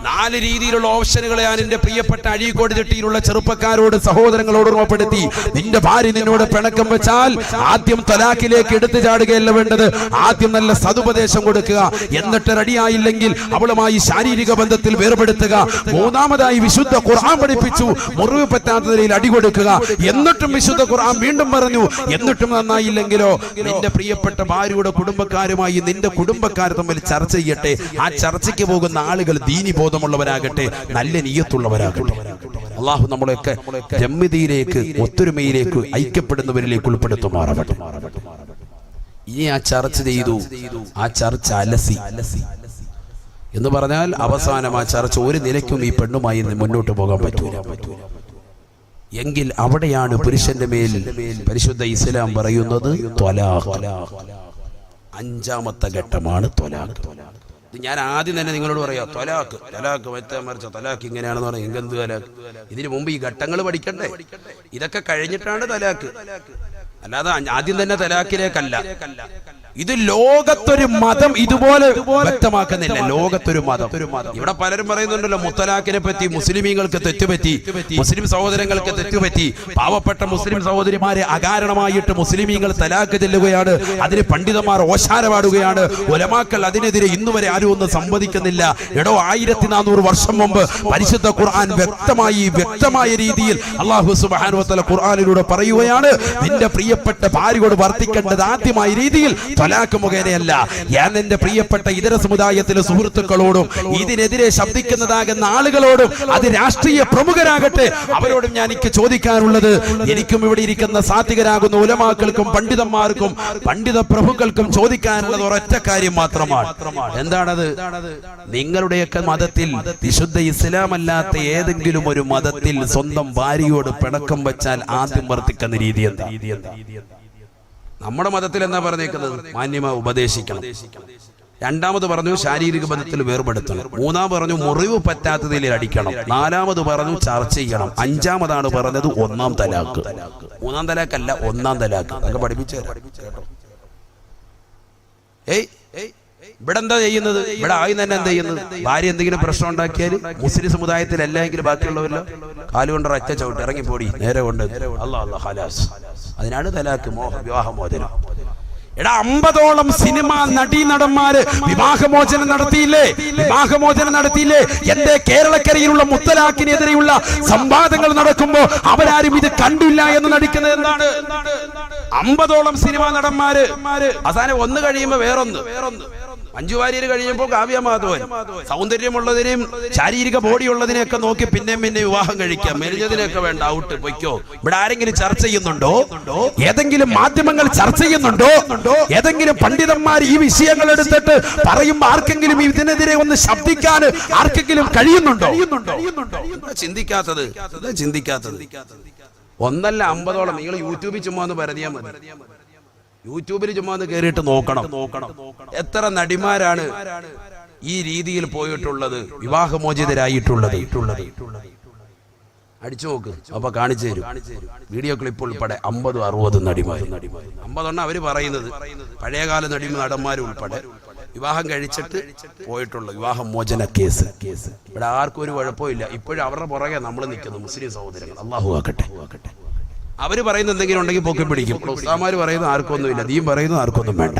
4 രീതിയിലുള്ള ഓപ്ഷനുകളെ ഞാൻ എന്റെ പ്രിയപ്പെട്ട അഴീക്കോട് ചെട്ടിയിലുള്ള ചെറുപ്പക്കാരോട് സഹോദരങ്ങളോട് ഓർമ്മപ്പെടുത്തി. നിന്റെ ഭാര്യ നിന്നോട് പിണക്കം വെച്ചാൽ ആദ്യം ത്വലാഖിലേക്ക് എടുത്തു ചാടുകയല്ല വേണ്ടത്. ആദ്യം നല്ല സതുപദേശം കൊടുക്കുക. എന്നിട്ട് റെഡിയായില്ലെങ്കിൽ അവളുമായി ശാരീരിക ബന്ധത്തിൽ വേർപെടുത്തുക. മൂന്നാമതായി വിശുദ്ധ ഖുർആൻ പഠിപ്പിച്ചു, മുറിവ് പറ്റാത്ത നിലയിൽ അടി കൊടുക്കുക. എന്നിട്ടും വിശുദ്ധ ഖുർആൻ വീണ്ടും പറഞ്ഞു, എന്നിട്ടും നന്നായില്ലെങ്കിലോ നിന്റെ പ്രിയപ്പെട്ട ഭാര്യയുടെ കുടുംബക്കാരുമായി നിന്റെ കുടുംബക്കാർ തമ്മിൽ ചർച്ച ചെയ്യട്ടെ. ആ ചർച്ചയ്ക്ക് പോകുന്ന ആളുകൾ ദീനി ബോധമുള്ളവരാകട്ടെ, നല്ല നിയ്യത്തുള്ളവരാകട്ടെ. അള്ളാഹു നമ്മളെയൊക്കെ ജമ്മിതിയിലേക്ക്, ഒത്തൊരുമയിലേക്ക്, ഐക്യപ്പെടുന്നവരിലേക്ക് ഉൾപ്പെടുത്തുമാറാകട്ടെ. ഇനി ആ ചർച്ച ചെയ്തു, ആ ചർച്ച അലസി എന്ന് പറഞ്ഞാൽ അവസാനം ആ ചർച്ച ഒരു നിലയ്ക്കും ഈ പെണ്ണുമായി മുന്നോട്ട് പോകാൻ പറ്റൂല. എങ്കിൽ അവിടെയാണ് പുരുഷന്റെ മേൽ പരിശുദ്ധ ഇസ്ലാം പറയുന്നത് ത്വലാഖ്. അഞ്ചാമത്തെ ഘട്ടമാണ് ത്വലാഖ്. ഇത് ഞാൻ ആദ്യം തന്നെ നിങ്ങളോട് പറയാം, ത്വലാഖ് മറ്റേ മറിച്ച ത്വലാഖ് ഇങ്ങനെയാണെന്ന് പറഞ്ഞാൽ എന്ത് ത്വലാഖ്? ഇതിനു മുമ്പ് ഈ ഘട്ടങ്ങൾ പഠിക്കണ്ടേ? ഇതൊക്കെ കഴിഞ്ഞിട്ടാണ് ത്വലാഖ്, അല്ലാതെ ആദ്യം തന്നെ ത്വലാഖിലേക്കല്ല. ഇത് ലോകത്തൊരു മതം ഇതുപോലെ വ്യക്തമാക്കുന്നില്ല. ലോകത്തൊരു മതം. ഇവിടെ പലരും പറയുന്നുണ്ടല്ലോ മുത്തലാഖിനെ പറ്റി മുസ്ലിമീങ്ങൾക്ക് തെറ്റുപറ്റി, മുസ്ലിം സഹോദരങ്ങൾക്ക് തെറ്റുപറ്റി, പാവപ്പെട്ട മുസ്ലിം സഹോദരിമാരെ അകാരണമായിട്ട് മുസ്ലിമീങ്ങൾ തലാഖ് ചെല്ലുകയാണ്, അതിന് പണ്ഡിതന്മാർ ഓശാരപാടുകയാണ്, ഉലമാക്കൾ അതിനെതിരെ ഇന്നുവരെ ആരും ഒന്നും സംവദിക്കുന്നില്ല. എടോ 1400 വർഷം മുമ്പ് പരിശുദ്ധ ഖുർആൻ വ്യക്തമായ രീതിയിൽ അല്ലാഹു സുബ്ഹാനഹു വ തആല ഖുർആനിലൂടെ പറയുകയാണ്, നിന്റെ പ്രിയപ്പെട്ട ഭാര്യയോട് വർത്തിക്കേണ്ടത് ആദ്യമായ രീതിയിൽ ത്വലാഖ് മുഖേനയല്ല. ഞാൻ എന്റെ പ്രിയപ്പെട്ട ഇതര സമുദായത്തിലെ സുഹൃത്തുക്കളോടും ഇതിനെതിരെ ശബ്ദിക്കുന്നതാകുന്ന ആളുകളോടും, അത് രാഷ്ട്രീയ പ്രമുഖരാകട്ടെ, അവരോടും എനിക്ക് ചോദിക്കാനുള്ളത്, എനിക്കും ഇവിടെ ഇരിക്കുന്ന സാത്വികരാകുന്ന ഉലമാക്കൾക്കും പണ്ഡിതന്മാർക്കും പണ്ഡിത പ്രഭുക്കൾക്കും ചോദിക്കാനുള്ളത് ഒരൊറ്റ കാര്യം മാത്രമാണ്. എന്താണത്? നിങ്ങളുടെയൊക്കെ മതത്തിൽ, വിശുദ്ധ ഇസ്ലാം അല്ലാത്ത ഏതെങ്കിലും ഒരു മതത്തിൽ സ്വന്തം ഭാര്യയോട് പിണക്കം വെച്ചാൽ ആദ്യം വർത്തിക്കുന്ന രീതി എന്താ? നമ്മുടെ മതത്തിൽ എന്താ പറഞ്ഞേക്കുന്നത്? മാന്യമായി ഉപദേശിക്കണം. രണ്ടാമത് പറഞ്ഞു ശാരീരിക ബന്ധത്തിൽ വേർപെടുത്തണം. മൂന്നാമത് പറഞ്ഞു മുറിവ് പറ്റാത്തതിൽ അടിക്കണം. നാലാമത് പറഞ്ഞു ചർച്ച ചെയ്യണം. അഞ്ചാമതാണ് പറഞ്ഞത് ഒന്നാം തലാഖ്. മൂന്നാം തലാഖല്ല, ഒന്നാം തലാഖ്. അതൊക്കെ പഠിപ്പിച്ചു കേട്ടോ. ഇവിടെ എന്താ ചെയ്യുന്നത്? ഇവിടെ ആയി തന്നെ എന്താ ചെയ്യുന്നത്? ഭാര്യ എന്തെങ്കിലും പ്രശ്നം ഉണ്ടാക്കിയാൽ മുസ്ലിം സമുദായത്തിൽ എല്ലാമെങ്കിലും ബാക്കിയുള്ളവരല്ലോ കാലുകൊണ്ട് ഒറ്റ ചവിട്ട് ഇറങ്ങിപ്പോടി നേരെ കൊണ്ട് അല്ലാഹ് ഖലാസ്. അതിനാണ് തലാഖ്, വിവാഹമോചനം. എടാ 50ഓളം സിനിമ നടീനടന്മാര് വിവാഹമോചനം നടത്തിയില്ലേ? എന്റെ കേരളക്കരയിലുള്ള മുത്തലാഖിനെതിരെയുള്ള സംവാദങ്ങൾ നടക്കുമ്പോ അവരാരും ഇത് കണ്ടില്ല എന്ന് നടിക്കുന്നത് എന്താണ്? 50ഓളം സിനിമാ നടന്മാര് അവസാനം ഒന്ന് കഴിയുമ്പോ വേറൊന്ന്. മഞ്ജു വാര്യർ കഴിയുമ്പോൾ കാവ്യ മാധവൻ. സൗന്ദര്യമുള്ളതിനെയും ശാരീരിക ബോഡി ഉള്ളതിനെയൊക്കെ നോക്കി പിന്നെ വിവാഹം കഴിക്കാം. മെലിഞ്ഞതിനെയൊക്കെ വേണ്ട, ഔട്ട്, പൊയ്ക്കോ. ഇവിടെ ആരെങ്കിലും ചർച്ച ചെയ്യുന്നുണ്ടോ? ഏതെങ്കിലും മാധ്യമങ്ങൾ ചർച്ച ചെയ്യുന്നുണ്ടോ? ഏതെങ്കിലും പണ്ഡിതന്മാർ ഈ വിഷയങ്ങൾ എടുത്തിട്ട് പറയുമ്പോൾ ആർക്കെങ്കിലും ഇതിനെതിരെ ഒന്ന് ശബ്ദിക്കാൻ ആർക്കെങ്കിലും കഴിയുന്നുണ്ടോ? ചിന്തിക്കാത്തത് ഒന്നല്ല 50ഓളം. നിങ്ങൾ യൂട്യൂബിൽ ചുമ്മാ ഒന്ന് പരതിയാൽ മതി. യൂട്യൂബിൽ ചുമ്മാ ഒന്ന് കയറിയിട്ട് നോക്കണം എത്ര നടിമാരാണ് ഈ രീതിയിൽ പോയിട്ടുള്ളത്, വിവാഹമോചിതരായിട്ടുള്ളത്. അടിച്ചു നോക്ക്, അപ്പൊ കാണിച്ചു തരും. വീഡിയോ ക്ലിപ്പ് ഉൾപ്പെടെ 50-60 നടിമാർ. 50 അവര് പറയുന്നത് പഴയകാല നടന്മാർ ഉൾപ്പെടെ വിവാഹം കഴിച്ചിട്ട് പോയിട്ടുള്ള വിവാഹമോചന കേസ്. ഇവിടെ ആർക്കും ഒരു കുഴപ്പമില്ല. ഇപ്പോഴും അവരുടെ പുറകെ നമ്മൾ നിൽക്കുന്നു മുസ്ലിം സഹോദരങ്ങൾ. അല്ലാഹു ആക്കട്ടെ. അവര് പറയുന്ന എന്തെങ്കിലും ഉണ്ടെങ്കിൽ പൊക്കി പിടിക്കും. ഉസ്താമാര് പറയുന്ന ആർക്കൊന്നുമില്ല, ദീൻ പറയുന്ന ആർക്കൊന്നും വേണ്ട.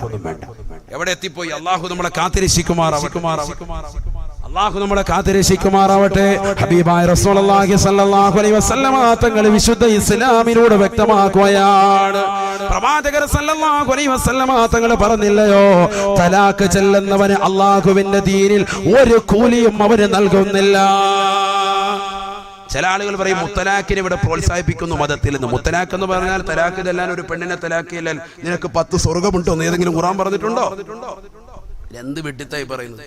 എവിടെ എത്തിപ്പോയി? അള്ളാഹു നമ്മളെ കാത്തിരക്ഷിക്കുമാറാവട്ടെ. ഹബീബായ റസൂലുള്ളാഹി സ്വല്ലല്ലാഹു അലൈഹി വസല്ലമ തങ്ങൾ വിശുദ്ധ ഇസ്ലാമിലൂടെ വ്യക്തമാക്കുകയാണ്. പ്രവാചകർ സല്ലല്ലാഹു അലൈഹി വസല്ലമ തങ്ങൾ പറഞ്ഞില്ലയോ, തലാഖ് ചെല്ലുന്നവന് അള്ളാഹുവിന്റെ ദീനിൽ ഒരു കൂലിയും അവന് നൽകുന്നില്ല. ചില ആളുകൾ പറയും മുത്തലാഖിനെ ഇവിടെ പ്രോത്സാഹിപ്പിക്കുന്നു മതത്തിൽ നിന്ന്. മുത്തലാഖ് എന്ന് പറഞ്ഞാൽ തലാഖ് ചെല്ലാൻ ഒരു പെണ്ണിനെ തലാഖ് ചെല്ലാൻ നിനക്ക് 10 സ്വർഗ്ഗമുണ്ടോ എന്ന് ഏതെങ്കിലും ഖുർആൻ പറഞ്ഞിട്ടുണ്ടോ? എന്ത് വിട്ടിത്തായി പറയുന്നത്?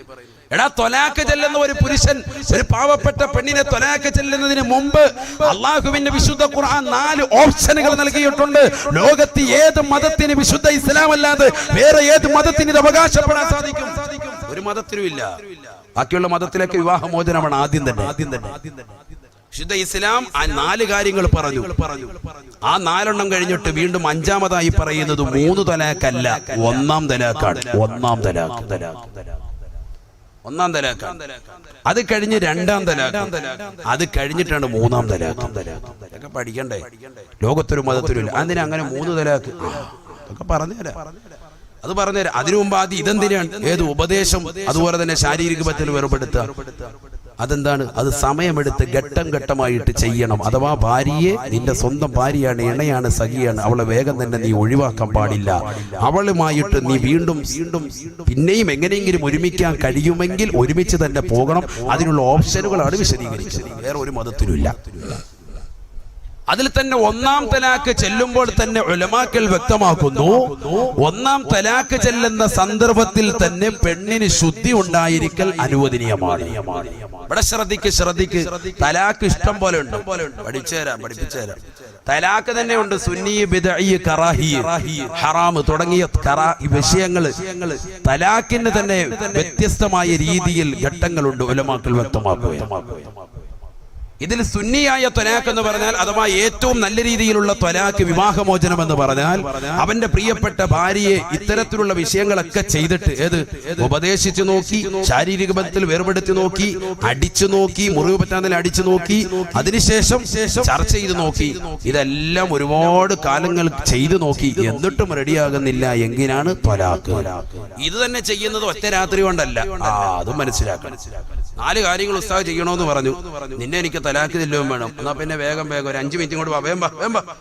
എടാ, ത്വലാഖ് ചെല്ലുന്ന ഒരു പുരുഷൻ ഒരു പാവപ്പെട്ട പെണ്ണിനെ ത്വലാഖ് ചെല്ലുന്നതിന് മുമ്പ് അള്ളാഹുവിന്റെ വിശുദ്ധ ഖുർആൻ 4 ഓപ്ഷനുകൾ നൽകിയിട്ടുണ്ട്. ലോകത്ത് ഏത് മതത്തിന് വിശുദ്ധ ഇസ്ലാം അല്ലാതെ വേറെ ഏത് മതത്തിന് ഇത് അവകാശപ്പെടാൻ സാധിക്കും? ഒരു മതത്തിനും ഇല്ല. ബാക്കിയുള്ള മതത്തിലേക്ക് വിവാഹമോചനമാണ് ആദ്യം തന്നെ. വിശുദ്ധ ഇസ്ലാം ആ 4 കാര്യങ്ങൾ പറഞ്ഞു. ആ 4 കഴിഞ്ഞിട്ട് വീണ്ടും 5ാമതായി പറയുന്നത് 3 തലാഖല്ല, 1-ാം തലാഖാണ്. 1-ാം തലാഖ്. അത് കഴിഞ്ഞ് 2-ാം തലാഖ്. അത് കഴിഞ്ഞിട്ടാണ് 3-ാം തലാഖ്. ഇതൊക്കെ പഠിക്കണ്ടേ? ലോകത്തൊരു മതത്തിലും ഇല്ല. അതിന് അങ്ങനെ 3 തലാഖ് അതൊക്കെ പറഞ്ഞുതരാം. അത് പറഞ്ഞുതരാം. അതിനു മുമ്പ് ആദ്യം ഇതെന്തിനാണ്? ഏത് ഉപദേശം? അതുപോലെ തന്നെ ശാരീരിക ബന്ധത്തിൽ വേർപെടുത്തുക. അതെന്താണ്? അത് സമയമെടുത്ത് ഘട്ടം ഘട്ടമായിട്ട് ചെയ്യണം. അഥവാ ഭാര്യയെ നിന്റെ സ്വന്തം ഭാര്യയാണ്, ഇണയാണ്, സഖിയാണ്, അവളെ വേഗം തന്നെ നീ ഒഴിവാക്കാൻ പാടില്ല. അവളുമായിട്ട് നീ വീണ്ടും പിന്നെയും എങ്ങനെയെങ്കിലും ഒരുമിക്കാൻ കഴിയുമെങ്കിൽ ഒരുമിച്ച് തന്നെ പോകണം. അതിനുള്ള ഓപ്ഷനുകളാണ് വിശദീകരിച്ചത്. വേറെ ഒരു മതത്തിലുമില്ല. അതിൽ തന്നെ ഒന്നാം തലാക്ക് ചെല്ലുമ്പോൾ തന്നെ ഉലമാക്കൾ വ്യക്തമാക്കുന്നു, ഒന്നാം തലാക്ക് ചെല്ലുന്ന സന്ദർഭത്തിൽ തന്നെ പെണ്ണിന് ശുദ്ധി ഉണ്ടായിരിക്കൽ അനുവദനീയമാണ്. ഇവിടെ ശ്രദ്ധിക്ക്. തലാക്ക് ഇഷ്ടം പോലെ ഉണ്ട്, പഠിപ്പിച്ചുതരാം. തലാക്ക് തന്നെ ഉണ്ട്, സുന്നി, ബിദ്ഈ, കറാഹി, ഹറാം തുടങ്ങിയ വിഷയങ്ങൾ. തലാക്കിന് തന്നെ വ്യത്യസ്തമായ രീതിയിൽ ഘട്ടങ്ങളുണ്ട്, ഉലമാക്കൾ വ്യക്തമാക്കുക. ഇതിൽ സുന്നിയായ ത്വലാഖ് എന്ന് പറഞ്ഞാൽ, അഥവാ ഏറ്റവും നല്ല രീതിയിലുള്ള ത്വലാഖ്, വിവാഹമോചനം എന്ന് പറഞ്ഞാൽ, അവന്റെ പ്രിയപ്പെട്ട ഭാര്യയെ ഇത്തരത്തിലുള്ള വിഷയങ്ങളൊക്കെ ചെയ്തിട്ട് ഉപദേശിച്ചു നോക്കി, ശാരീരിക ബന്ധത്തിൽ വേർപെടുത്തി നോക്കി, അടിച്ചു നോക്കി, മുറിവ് പറ്റാതെ അടിച്ചു നോക്കി, അതിനുശേഷം ചർച്ച ചെയ്ത് നോക്കി, ഇതെല്ലാം ഒരുപാട് കാലങ്ങൾ ചെയ്തു നോക്കി, എന്നിട്ടും റെഡിയാകുന്നില്ല എങ്കിലാണ് ത്വലാഖ്. ഇത് തന്നെ ചെയ്യുന്നത് ഒറ്റ രാത്രി കൊണ്ടല്ല, അതും മനസ്സിലാക്കണം. 4 കാര്യങ്ങൾ ഉസ്താദ് ചെയ്യണമെന്ന് പറഞ്ഞു. നിന്നെ എനിക്ക് തലാഖ് ചെല്ലുകയും വേണം, എന്നാ പിന്നെ വേഗം ഒരു 5 മിനിറ്റ് കൊണ്ട് വേമ്പ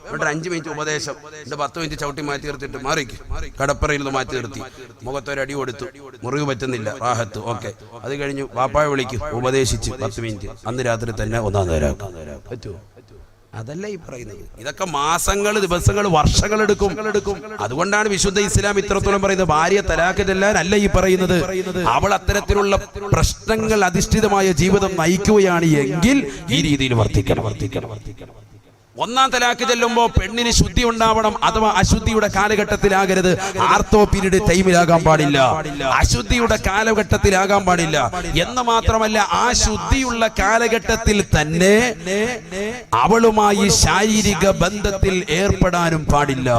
എന്നിട്ട് 5 മിനിറ്റ് ഉപദേശം, എന്റെ 10 മിനിറ്റ് ചവിട്ടി മാറ്റി നിർത്തിയിട്ട് മാറിക്ക്, കടപ്പറയിൽ നിന്ന് മാറ്റി നിർത്തി, മുഖത്തൊരടി കൊടുത്തു, മുറിവ് പറ്റുന്നില്ല, റാഹത്ത്, ഓക്കെ. അത് കഴിഞ്ഞു വാപ്പായെ വിളിക്കും, ഉപദേശിച്ച് 10 മിനിറ്റ്, അന്ന് രാത്രി തന്നെ ഒന്നാം തലാഖ്. പറ്റുമോ? അതല്ല ഈ പറയുന്നത്. ഇതൊക്കെ മാസങ്ങൾ, ദിവസങ്ങൾ, വർഷങ്ങൾ എടുക്കും. അതുകൊണ്ടാണ് വിശുദ്ധ ഇസ്ലാം ഇത്രത്തോളം പറയുന്നത്. ഭാര്യ തലാഖ് ചെല്ലാൻ അല്ല ഈ പറയുന്നത്. അവൾ അത്തരത്തിലുള്ള പ്രശ്നങ്ങൾ അധിഷ്ഠിതമായ ജീവിതം നയിക്കുകയാണ് എങ്കിൽ ഈ രീതിയിൽ വർത്തിക്കണം. ഒന്നാം തലാഖ് ചെല്ലുമ്പോൾ പെണ്ണിന് ശുദ്ധി ഉണ്ടാവണം, അഥവാ അശുദ്ധിയുടെ കാലഘട്ടത്തിലാകരുത്. ആർത്തോ പീരീഡ് ടൈമിലാകാൻ പാടില്ല, അശുദ്ധിയുടെ കാലഘട്ടത്തിലാകാൻ പാടില്ല എന്ന് മാത്രമല്ല, ആ ശുദ്ധിയുള്ള കാലഘട്ടത്തിൽ തന്നെ അവളുമായി ശാരീരിക ബന്ധത്തിൽ ഏർപ്പെടാനും പാടില്ല.